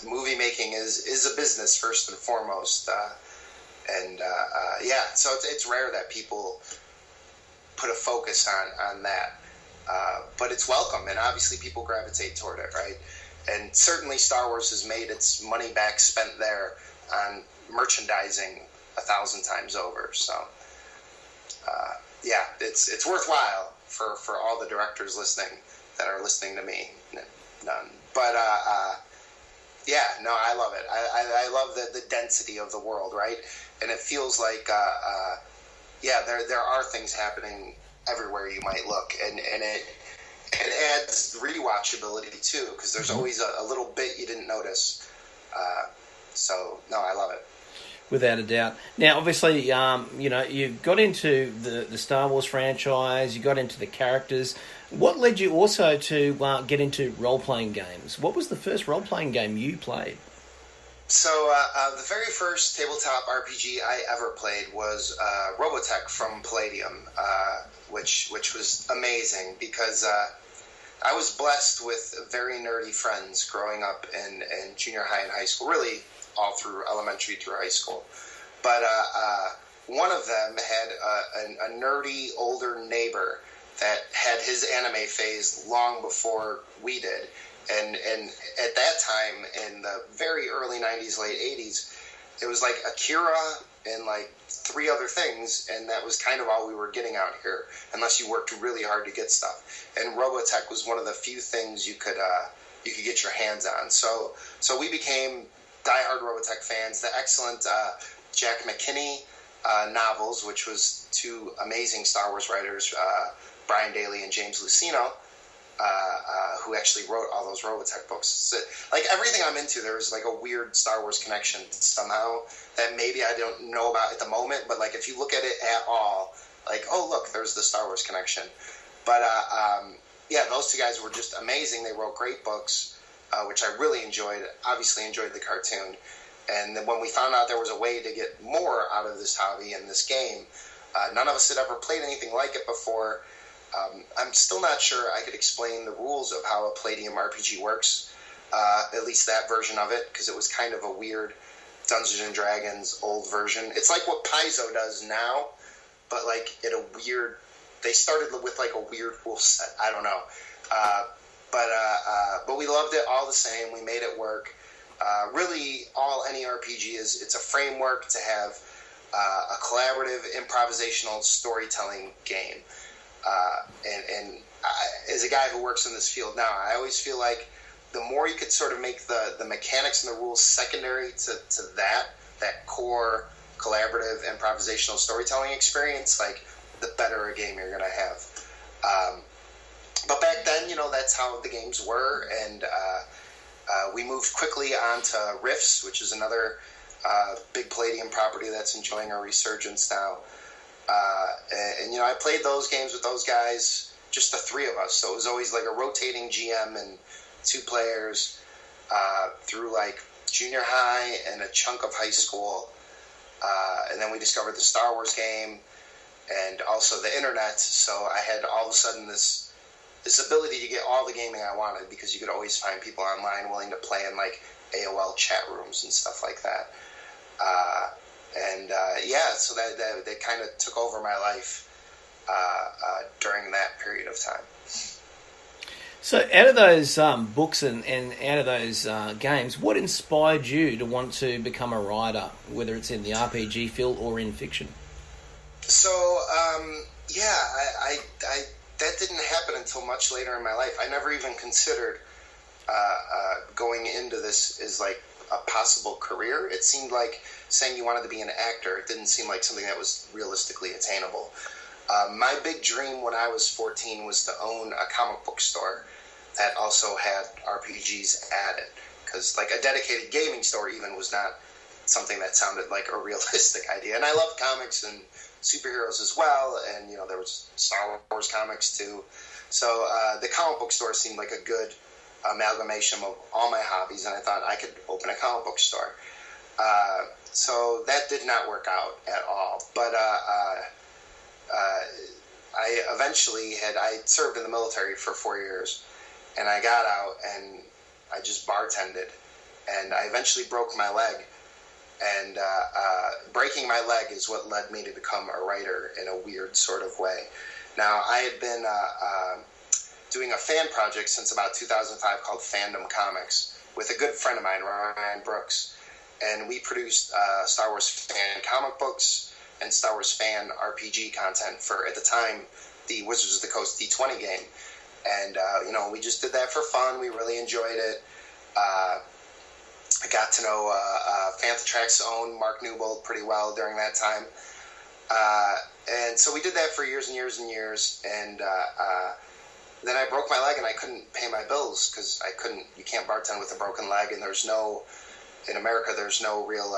movie making is a business first and foremost. So it's rare that people put a focus on that. But it's welcome, and obviously people gravitate toward it, right? And certainly Star Wars has made its money back spent there on merchandising 1,000 times over. So, it's worthwhile for all the directors listening that are listening to me. None. But, I love it. I love the density of the world, right? And it feels like, there are things happening everywhere you might look, and it adds rewatchability too, because there's always a little bit you didn't notice. I love it. Without a doubt. Now, obviously, you got into the Star Wars franchise, you got into the characters. What led you also to get into role-playing games? What was the first role-playing game you played? So, the very first tabletop RPG I ever played was Robotech from Palladium, which was amazing because I was blessed with very nerdy friends growing up in junior high and high school, really all through elementary through high school. But one of them had a nerdy older neighbor that had his anime phase long before we did. And at that time, in the very early 90s, late 80s, it was like Akira and like 3 other things, and that was kind of all we were getting out here, unless you worked really hard to get stuff. And Robotech was one of the few things you could get your hands on. So we became diehard Robotech fans. The excellent Jack McKinney novels, which was 2 amazing Star Wars writers, Brian Daley and James Luceno, who actually wrote all those Robotech books. So, like everything I'm into, there's like a weird Star Wars connection somehow that maybe I don't know about at the moment, but like if you look at it at all, like, oh look, there's the Star Wars connection. But those 2 guys were just amazing. They wrote great books, which I really enjoyed. Obviously enjoyed the cartoon. And then when we found out there was a way to get more out of this hobby and this game, none of us had ever played anything like it before. I'm still not sure I could explain the rules of how a Palladium RPG works, at least that version of it, because it was kind of a weird Dungeons and Dragons old version. It's like what Paizo does now, but like in a weird. They started with like a weird rule set. I don't know, but we loved it all the same. We made it work. Really, all any RPG is, it's a framework to have a collaborative, improvisational storytelling game. And as a guy who works in this field now, I always feel like the more you could sort of make the mechanics and the rules secondary to that core collaborative, improvisational storytelling experience, like the better a game you're going to have. But back then, that's how the games were, and we moved quickly on to Rifts, which is another big Palladium property that's enjoying a resurgence now. And I played those games with those guys, just the three of us, so it was always like a rotating GM and 2 players through like junior high and a chunk of high school. And then we discovered the Star Wars game and also the internet, so I had all of a sudden this ability to get all the gaming I wanted, because you could always find people online willing to play in like AOL chat rooms and stuff like that. So that kind of took over my life during that period of time. So out of those books and out of those games, what inspired you to want to become a writer, whether it's in the RPG field or in fiction? So, I that didn't happen until much later in my life. I never even considered going into this as like a possible career. It seemed like saying you wanted to be an actor. It didn't seem like something that was realistically attainable. My big dream when I was 14 was to own a comic book store that also had RPGs added, because like a dedicated gaming store even was not something that sounded like a realistic idea. And I loved comics and superheroes as well, and there was Star Wars comics too. So the comic book store seemed like a good amalgamation of all my hobbies, and I thought I could open a comic book store. So that did not work out at all. But I eventually I served in the military for 4 years, and I got out and I just bartended, and I eventually broke my leg. And breaking my leg is what led me to become a writer in a weird sort of way. Now, I had been doing a fan project since about 2005 called Fandom Comics with a good friend of mine, Ryan Brooks. And we produced Star Wars fan comic books and Star Wars fan RPG content for, at the time, the Wizards of the Coast D20 game. And, we just did that for fun. We really enjoyed it. I got to know Fantha Tracks' own Mark Newbold pretty well during that time. And so we did that for years and years and years. And then I broke my leg and I couldn't pay my bills because you can't bartend with a broken leg. And in America, there's no real,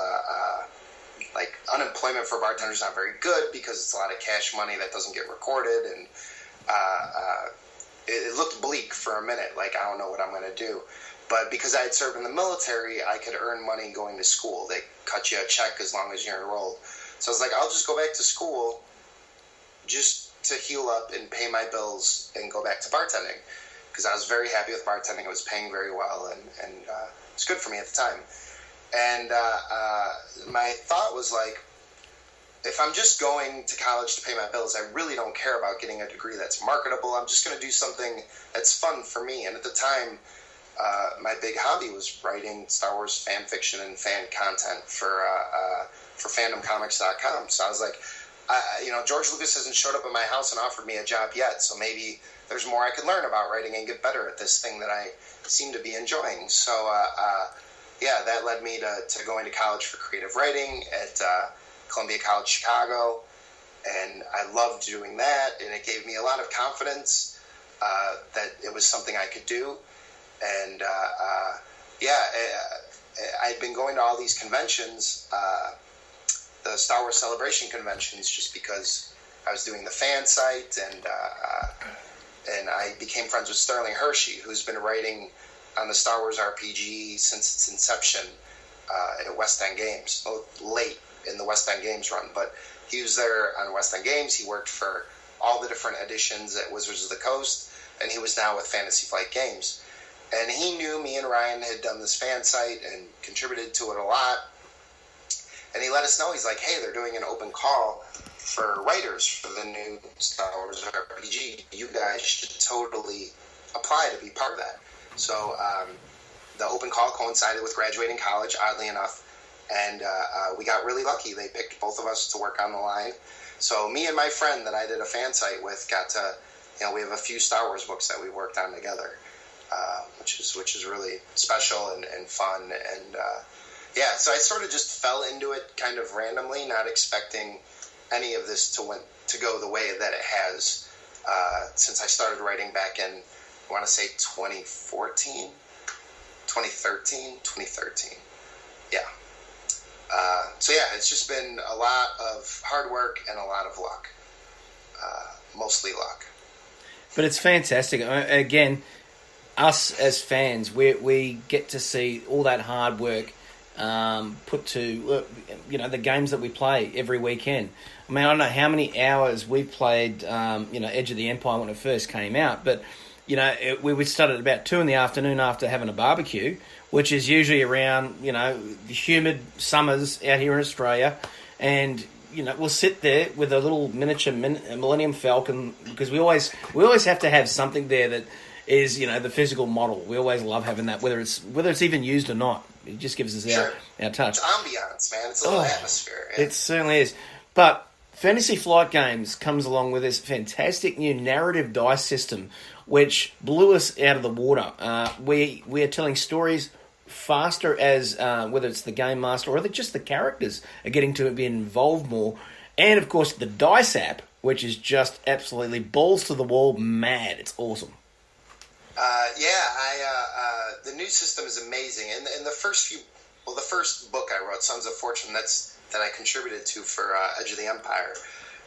unemployment for bartenders is not very good because it's a lot of cash money that doesn't get recorded. And it looked bleak for a minute, like I don't know what I'm going to do. But because I had served in the military, I could earn money going to school. They cut you a check as long as you're enrolled. So I was like, I'll just go back to school just to heal up and pay my bills and go back to bartending. Because I was very happy with bartending. It was paying very well, and it was good for me at the time. And my thought was like, if I'm just going to college to pay my bills, I really don't care about getting a degree that's marketable. I'm just going to do something that's fun for me. And at the time, my big hobby was writing Star Wars fan fiction and fan content for fandomcomics.com. So I was like, George Lucas hasn't showed up at my house and offered me a job yet, so maybe there's more I could learn about writing and get better at this thing that I seem to be enjoying. So, that led me to going to college for creative writing at Columbia College Chicago, and I loved doing that, and it gave me a lot of confidence that it was something I could do. And I'd been going to all these conventions, the Star Wars Celebration conventions, just because I was doing the fan site, and I became friends with Sterling Hershey, who's been writing on the Star Wars RPG since its inception at West End Games, late in the West End Games run, but he was there on West End Games. He worked for all the different editions at Wizards of the Coast, and he was now with Fantasy Flight Games. And he knew me and Ryan had done this fan site and contributed to it a lot. And he let us know, he's like, hey, they're doing an open call for writers for the new Star Wars RPG. You guys should totally apply to be part of that. So the open call coincided with graduating college, oddly enough. And we got really lucky. They picked both of us to work on the line. So me and my friend that I did a fan site with got to, we have a few Star Wars books that we worked on together. Which is really special and fun, and so I sort of just fell into it kind of randomly, not expecting any of this to go the way that it has since I started writing back in, I want to say 2013, yeah. It's just been a lot of hard work and a lot of luck, mostly luck. But it's fantastic. Again, us as fans, we get to see all that hard work put to the games that we play every weekend. I mean, I don't know how many hours we've played Edge of the Empire when it first came out, but we would start at about 2 p.m. after having a barbecue, which is usually around the humid summers out here in Australia, and we'll sit there with a little miniature Millennium Falcon, because we always have to have something there that is the physical model. We always love having that, whether it's even used or not. It just gives us our touch. It's ambiance, man. It's a little atmosphere. Yeah. It certainly is. But Fantasy Flight Games comes along with this fantastic new narrative dice system, which blew us out of the water. We are telling stories faster as whether it's the game master or just the characters are getting to be involved more. And, of course, the dice app, which is just absolutely balls to the wall mad. It's awesome. The new system is amazing. And the first book I wrote, Sons of Fortune, that I contributed to for Edge of the Empire.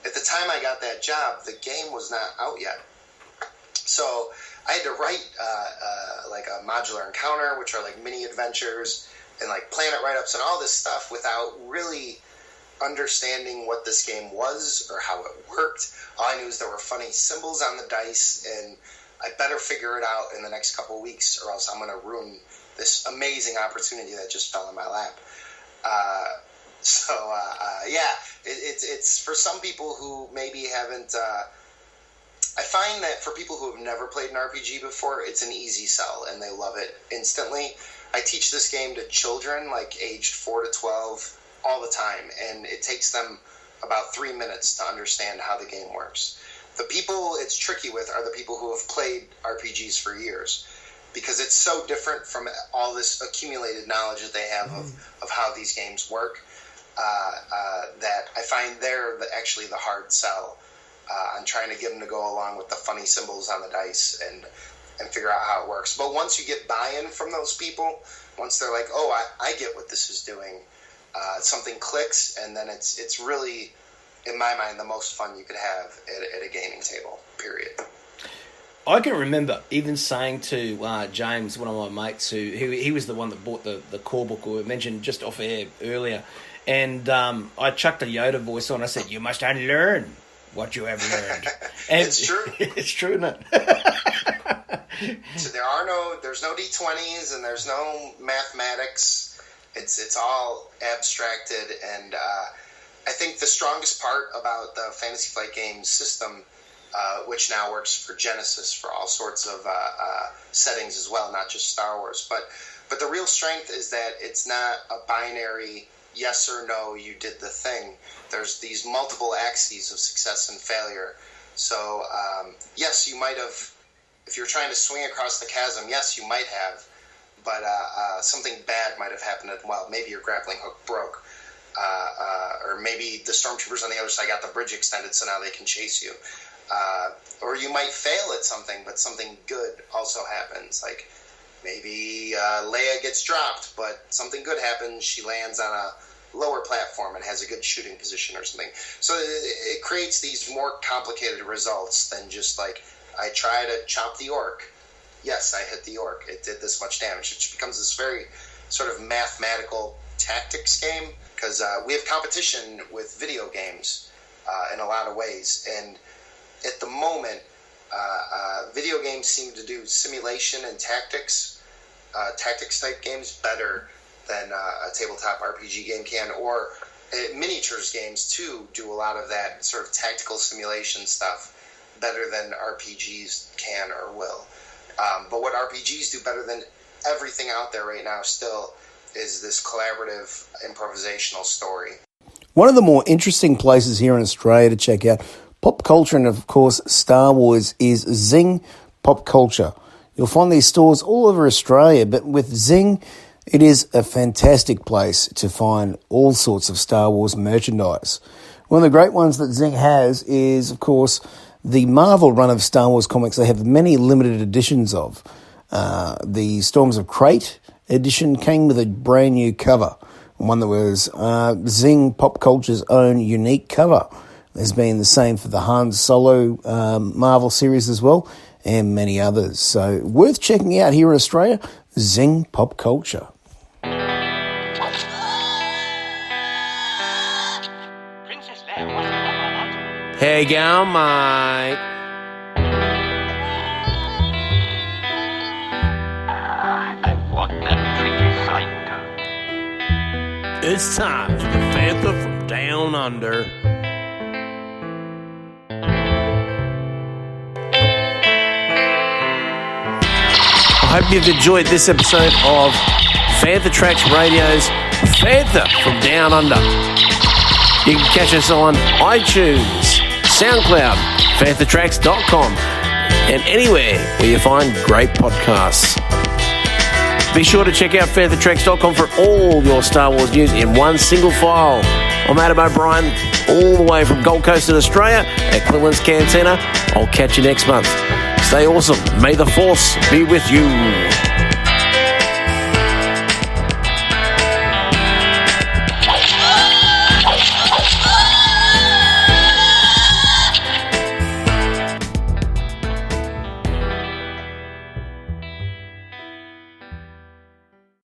At the time I got that job, the game was not out yet. So I had to write like a modular encounter, which are like mini adventures, and like planet write-ups and all this stuff without really understanding what this game was or how it worked. All I knew is there were funny symbols on the dice, and I better figure it out in the next couple of weeks, or else I'm going to ruin this amazing opportunity that just fell in my lap. It's for some people who maybe haven't. I find that for people who have never played an RPG before, it's an easy sell, and they love it instantly. I teach this game to children, like aged 4 to 12, all the time, and it takes them about 3 minutes to understand how the game works. The people it's tricky with are the people who have played RPGs for years, because it's so different from all this accumulated knowledge that they have of how these games work, that I find they're actually the hard sell. I'm trying to get them to go along with the funny symbols on the dice and figure out how it works. But once you get buy-in from those people, once they're like, oh, I get what this is doing, something clicks, and then it's really, in my mind, the most fun you could have at a gaming table, period. I can remember even saying to James, one of my mates, he was the one that bought the core book we mentioned just off air earlier, and I chucked a Yoda voice on. I said, "You must unlearn what you have learned." And it's true. It's true, isn't it? So there's no D20s and there's no mathematics. It's all abstracted, and I think the strongest part about the Fantasy Flight Games system, which now works for Genesis for all sorts of settings as well, not just Star Wars, but the real strength is that it's not a binary yes or no, you did the thing. There's these multiple axes of success and failure. So, yes, you might have, if you're trying to swing across the chasm, yes, you might have, but something bad might have happened as well. Maybe your grappling hook broke, or maybe the stormtroopers on the other side got the bridge extended so now they can chase you. Or you might fail at something, but something good also happens. Like maybe Leia gets dropped, but something good happens. She lands on a lower platform and has a good shooting position or something. So it creates these more complicated results than just like, I try to chop the orc. Yes, I hit the orc. It did this much damage. It becomes this very sort of mathematical tactics game, because we have competition with video games in a lot of ways, and at the moment, video games seem to do simulation and tactics type games better than a tabletop RPG game can, or miniatures games too do a lot of that sort of tactical simulation stuff better than RPGs can or will. But what RPGs do better than everything out there right now still is this collaborative improvisational story. One of the more interesting places here in Australia to check out pop culture and, of course, Star Wars is Zing Pop Culture. You'll find these stores all over Australia, but with Zing, it is a fantastic place to find all sorts of Star Wars merchandise. One of the great ones that Zing has is, of course, the Marvel run of Star Wars comics. They have many limited editions of. The Storms of Crate edition came with a brand new cover, one that was Zing Pop Culture's own unique cover. There's been the same for the Han Solo Marvel series as well, and many others. So worth checking out here in Australia, Zing Pop Culture. Princess Leia wasn't on my light. Hey, go, Mike. I want that tricky sight. It's time for the Fantha From Down Under. I hope you've enjoyed this episode of Fantha Tracks Radio's Fantha From Down Under. You can catch us on iTunes, SoundCloud, FanthaTracks.com, and anywhere where you find great podcasts. Be sure to check out FanthaTracks.com for all your Star Wars news in one single file. I'm Adam O'Brien, all the way from Gold Coast in Australia at Quinlan's Cantina. I'll catch you next month. Stay awesome. May the Force be with you.